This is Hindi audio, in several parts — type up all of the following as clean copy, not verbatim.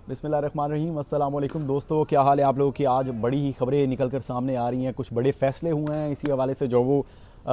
बिस्मिल्लाहिर्रहमानिर्रहीम। अस्सलाम वालेकुम दोस्तों, क्या हाल है आप लोगों की। आज बड़ी ही खबरें निकल कर सामने आ रही हैं, कुछ बड़े फैसले हुए हैं इसी हवाले से जो वो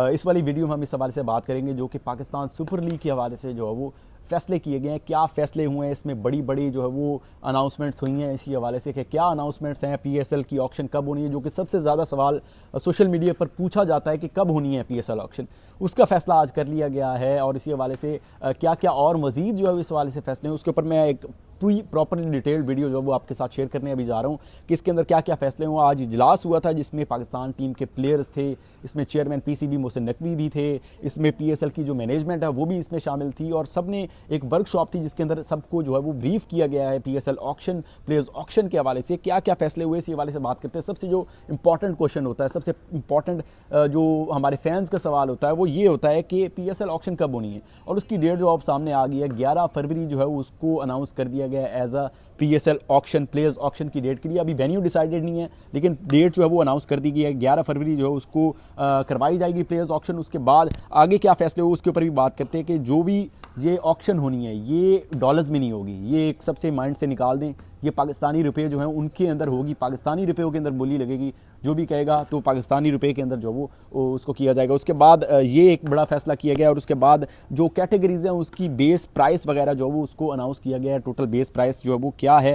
इस वाली वीडियो में हम इस हवाले से बात करेंगे जो कि पाकिस्तान सुपर लीग के हवाले से जो है वो फैसले किए गए हैं। क्या फैसले हुए हैं, इसमें बड़ी बड़ी जो है वो अनाउंसमेंट्स हुई हैं इसी हवाले से कि क्या अनाउंसमेंट्स हैं, पीएसएल की ऑक्शन कब होनी है, जो कि सबसे ज़्यादा सवाल सोशल मीडिया पर पूछा जाता है कि कब होनी है पीएसएल ऑक्शन। उसका फैसला आज कर लिया गया है और इसी हवाले से क्या क्या और मजीद जो है इस हवाले से फैसले हैं उसके ऊपर मैं एक पूरी प्रॉपरली डिटेल्ड वीडियो जो वो आपके साथ शेयर करने अभी जा रहा हूँ कि इसके अंदर क्या क्या फैसले हुए। आज इजलास हुआ था जिसमें पाकिस्तान टीम के प्लेयर्स थे, इसमें चेयरमैन पीसीबी मोहसिन नकवी भी थे, इसमें पीएसएल की जो मैनेजमेंट है वो भी इसमें शामिल थी और सब ने एक वर्कशॉप थी जिसके अंदर सबको जो है वो ब्रीफ किया गया है पीएसएल ऑक्शन, प्लेयर्स ऑक्शन के हवाले से क्या क्या फैसले हुए इसी हवाले से बात करते हैं। सबसे जो इंपॉर्टेंट क्वेश्चन होता है, सबसे इंपॉर्टेंट जो हमारे फैंस का सवाल होता है वो ये होता है कि पीएसएल ऑक्शन कब होनी है और उसकी डेट जो अब सामने आ गई है 11 फरवरी जो है उसको अनाउंस कर दिया गया है as a PSL auction, players auction की डेट के लिए। अभी वेन्यू डिसाइडेड नहीं है लेकिन डेट जो है वो अनाउंस कर दी गई है, 11 फरवरी जो है उसको करवाई जाएगी प्लेयर्स ऑक्शन। उसके बाद आगे क्या फैसले हो उसके ऊपर भी बात करते हैं कि जो भी ये ऑक्शन होनी है ये डॉलर्स में नहीं होगी, ये एक सबसे माइंड से निकाल दें, ये पाकिस्तानी रुपए जो हैं उनके अंदर होगी, पाकिस्तानी रुपयों के अंदर बोली लगेगी, जो भी कहेगा तो पाकिस्तानी रुपए के अंदर जो वो उसको किया जाएगा। उसके बाद ये एक बड़ा फैसला किया गया और उसके बाद जो कैटेगरीज हैं उसकी बेस प्राइस वगैरह जो वो उसको अनाउंस किया गया है, टोटल बेस प्राइस जो है वो क्या है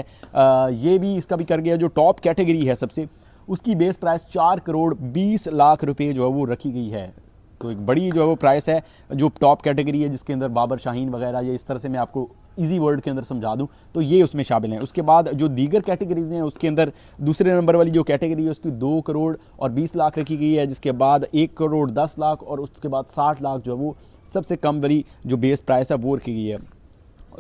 ये भी इसका भी कर गया। जो टॉप कैटेगरी है सबसे, उसकी बेस प्राइस 4 करोड़ 20 लाख रुपए जो है वो रखी गई है। तो एक बड़ी जो है वो प्राइस है जो टॉप कैटेगरी है जिसके अंदर बाबर शाहीन वगैरह, ये इस तरह से मैं आपको इजी वर्ड के अंदर समझा दूं तो ये उसमें शामिल हैं। उसके बाद जो दीगर कैटेगरीज हैं उसके अंदर दूसरे नंबर वाली जो कैटेगरी है उसकी 2 करोड़ और 20 लाख रखी गई है, जिसके बाद 1 करोड़ 10 लाख और उसके बाद 60 लाख जो है वो सबसे कम वाली जो बेस प्राइस है वो रखी गई है।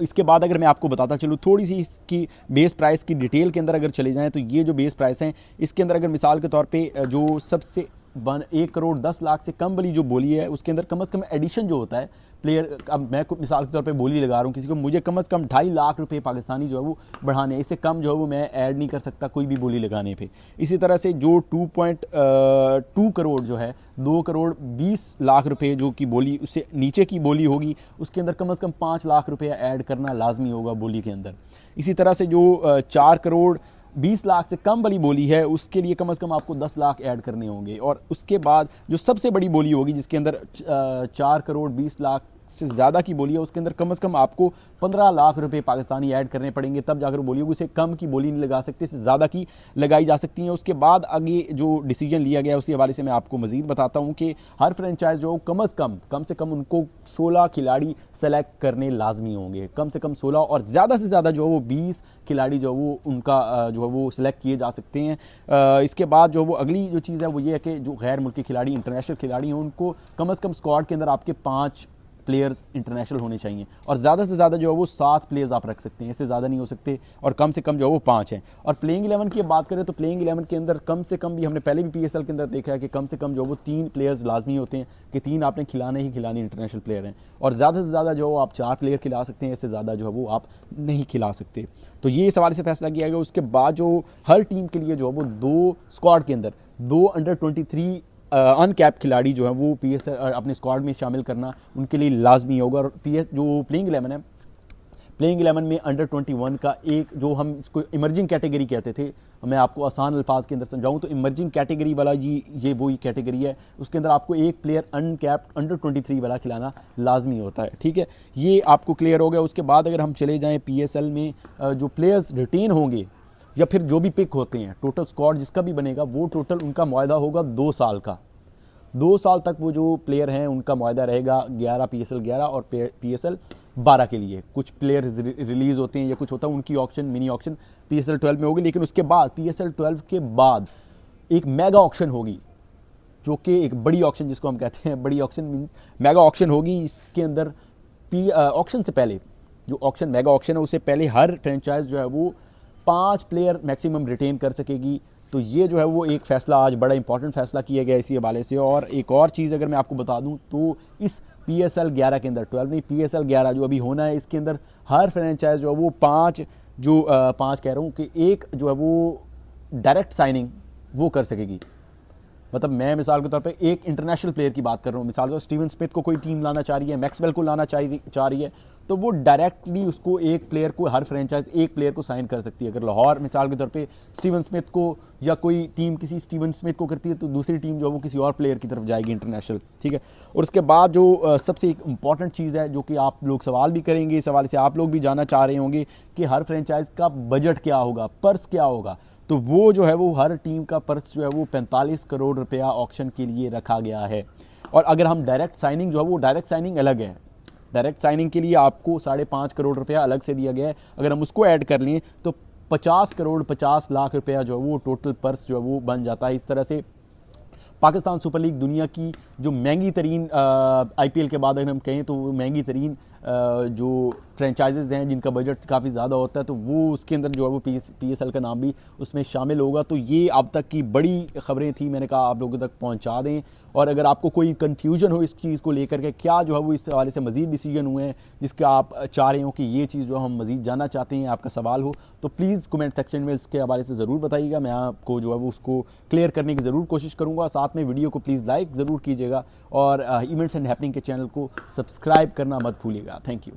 इसके बाद अगर मैं आपको बताता चलूँ थोड़ी सी इसकी बेस प्राइस की डिटेल के अंदर अगर चले जाएँ तो ये जो बेस प्राइस हैं इसके अंदर अगर मिसाल के तौर पर जो सबसे 1 करोड़ 10 लाख से कम वाली जो बोली है उसके अंदर कम से कम एडिशन जो होता है प्लेयर, अब मैं मिसाल के तौर पे बोली लगा रहा हूँ किसी को, मुझे कम से कम 2.5 लाख रुपए पाकिस्तानी जो है वो बढ़ाने, इससे कम जो है वो मैं ऐड नहीं कर सकता कोई भी बोली लगाने पे। इसी तरह से जो 2.2 करोड़ जो है 2 करोड़ 20 लाख रुपए जो की बोली उससे नीचे की बोली होगी उसके अंदर कम से कम 5 लाख रुपया ऐड करना लाजमी होगा बोली के अंदर। इसी तरह से जो 4 करोड़ 20 लाख से कम वाली बोली है उसके लिए कम से कम आपको 10 लाख ऐड करने होंगे। और उसके बाद जो सबसे बड़ी बोली होगी जिसके अंदर 4 करोड़ 20 लाख से ज़्यादा की बोली है उसके अंदर कम से कम आपको 15 लाख रुपए पाकिस्तानी ऐड करने पड़ेंगे, तब जाकर बोली होगी। उसे कम की बोली नहीं लगा सकते, इससे ज़्यादा की लगाई जा सकती हैं। उसके बाद आगे जो डिसीजन लिया गया उसी हवाले से मैं आपको मजीद बताता हूँ कि हर फ्रेंचाइज जो कम से कम उनको 16 खिलाड़ी सेलेक्ट करने लाजमी होंगे, कम से कम 16 और ज़्यादा से ज़्यादा जो है वो 20 खिलाड़ी जो वो उनका जो है वो सिलेक्ट किए जा सकते हैं। इसके बाद जो वो अगली जो चीज़ है वो ये है कि जो गैर मुल्की खिलाड़ी, इंटरनेशनल खिलाड़ी हैं, उनको कम से कम स्क्वाड के अंदर आपके 5 प्लेयर्स इंटरनेशनल होने चाहिए और ज़्यादा से ज़्यादा जो है वो 7 प्लेयर्स आप रख सकते हैं, इससे ज़्यादा नहीं हो सकते और कम से कम जो है वो 5 हैं। और प्लेइंग 11 की बात करें तो प्लेइंग 11 के अंदर कम से कम भी हमने पहले भी पीएसएल के अंदर देखा है कि कम से कम जो वो 3 प्लेयर्स लाजमी होते हैं कि 3 आपने खिलाने ही खिलाने इंटरनेशनल प्लेयर हैं और ज़्यादा से ज़्यादा जो आप 4 प्लेयर खिला सकते हैं, इससे ज़्यादा जो है वो आप नहीं खिला सकते। तो ये इस हवाले से फैसला किया गया। उसके बाद जो हर टीम के लिए जो है वो 2 स्क्वाड के अंदर 2 अंडर 23 अनकैप खिलाड़ी जो है वो पीएसएल अपने स्क्वाड में शामिल करना उनके लिए लाजमी होगा। और जो प्लेइंग 11 है, प्लेइंग 11 में अंडर 21 का एक जो हम इसको इमर्जिंग कैटेगरी कहते थे, मैं आपको आसान अल्फाज के अंदर समझाऊं तो इमर्जिंग कैटेगरी वाला ये वही कैटेगरी है, उसके अंदर आपको एक प्लेयर अनकैप्ड अंडर 23 वाला खिलाना लाजमी होता है। ठीक है, ये आपको क्लियर हो गया। उसके बाद अगर हम चले जाएँ पीएसएल में जो प्लेयर्स रिटेन होंगे या फिर जो भी पिक होते हैं, टोटल स्क्वाड जिसका भी बनेगा वो टोटल उनका मुआहदा होगा 2 साल का। 2 साल तक वो जो प्लेयर हैं उनका मुआहदा रहेगा 11 पीएसएल 11 और पीएसएल 12 के लिए। कुछ प्लेयर रिलीज होते हैं या कुछ होता है उनकी ऑक्शन, मिनी ऑक्शन पीएसएल 12 में होगी, लेकिन उसके बाद पीएसएल 12 के बाद एक मेगा ऑक्शन होगी जो कि एक बड़ी ऑक्शन जिसको हम कहते हैं बड़ी ऑक्शन, मेगा ऑक्शन होगी। इसके अंदर ऑक्शन से पहले जो ऑक्शन मेगा ऑक्शन है उससे पहले हर फ्रेंचाइज जो है वो 5 प्लेयर मैक्सिमम रिटेन कर सकेगी। तो ये जो है वो एक फ़ैसला आज बड़ा इंपॉर्टेंट फ़ैसला किया गया इसी हवाले से। और एक और चीज़ अगर मैं आपको बता दूं तो इस पीएसएल 11 के अंदर 12 नहीं पीएसएल 11 जो अभी होना है इसके अंदर हर फ्रेंचाइज जो है वो 5 कह रहा हूँ कि एक जो है वो डायरेक्ट साइनिंग वो कर सकेगी। मतलब मैं मिसाल के तौर पे एक इंटरनेशनल प्लेयर की बात कर रहा हूँ, मिसाल स्टीवन स्मिथ को कोई टीम लाना चाह रही है, मैक्सवेल को लाना चाह रही है, तो वो डायरेक्टली उसको एक प्लेयर को, हर फ्रेंचाइज एक प्लेयर को साइन कर सकती है। अगर लाहौर मिसाल के तौर पे स्टीवन स्मिथ को, या कोई टीम किसी स्टीवन स्मिथ को करती है, तो दूसरी टीम जो है वो किसी और प्लेयर की तरफ जाएगी इंटरनेशनल, ठीक है। और उसके बाद जो सबसे एक इंपॉर्टेंट चीज़ है, जो कि आप लोग सवाल भी करेंगे, इस हवाले से आप लोग भी जानना चाह रहे होंगे कि हर फ्रेंचाइज का बजट क्या होगा, पर्स क्या होगा। तो वो जो है वो हर टीम का पर्स जो है वो 45 करोड़ रुपया ऑक्शन के लिए रखा गया है। और अगर हम डायरेक्ट साइनिंग जो है वो, डायरेक्ट साइनिंग अलग है, डायरेक्ट साइनिंग के लिए आपको 5.5 करोड़ रुपया अलग से दिया गया है। अगर हम उसको ऐड कर लें तो 50 करोड़ 50 लाख रुपया जो है वो टोटल पर्स जो है वो बन जाता है। इस तरह से पाकिस्तान सुपर लीग दुनिया की जो महंगी तरीन IPL के बाद अगर हम कहें तो महंगी तरीन जो फ्रेंचाइजेज हैं जिनका बजट काफ़ी ज़्यादा होता है, तो वो उसके अंदर जो है वो PSL का नाम भी उसमें शामिल होगा। तो ये अब तक की बड़ी खबरें थी, मैंने कहा आप लोगों तक पहुंचा दें। और अगर आपको कोई कन्फ्यूजन हो इस चीज़ को लेकर के, क्या जो है वो इस हवाले से मज़ीद डिसीजन हुए हैं जिसका आप चाह रहे हो कि ये चीज़ जो हम मज़ीद जानना चाहते हैं, आपका सवाल हो, तो प्लीज़ कमेंट सेक्शन में इसके हवाले से ज़रूर बताइएगा। मैं आपको जो है वो उसको क्लियर करने की ज़रूर कोशिश करूँगा। साथ में वीडियो को प्लीज़ लाइक ज़रूर कीजिएगा और इवेंट्स एंड हैपनिंग के चैनल को सब्सक्राइब करना मत भूलिएगा। Thank you.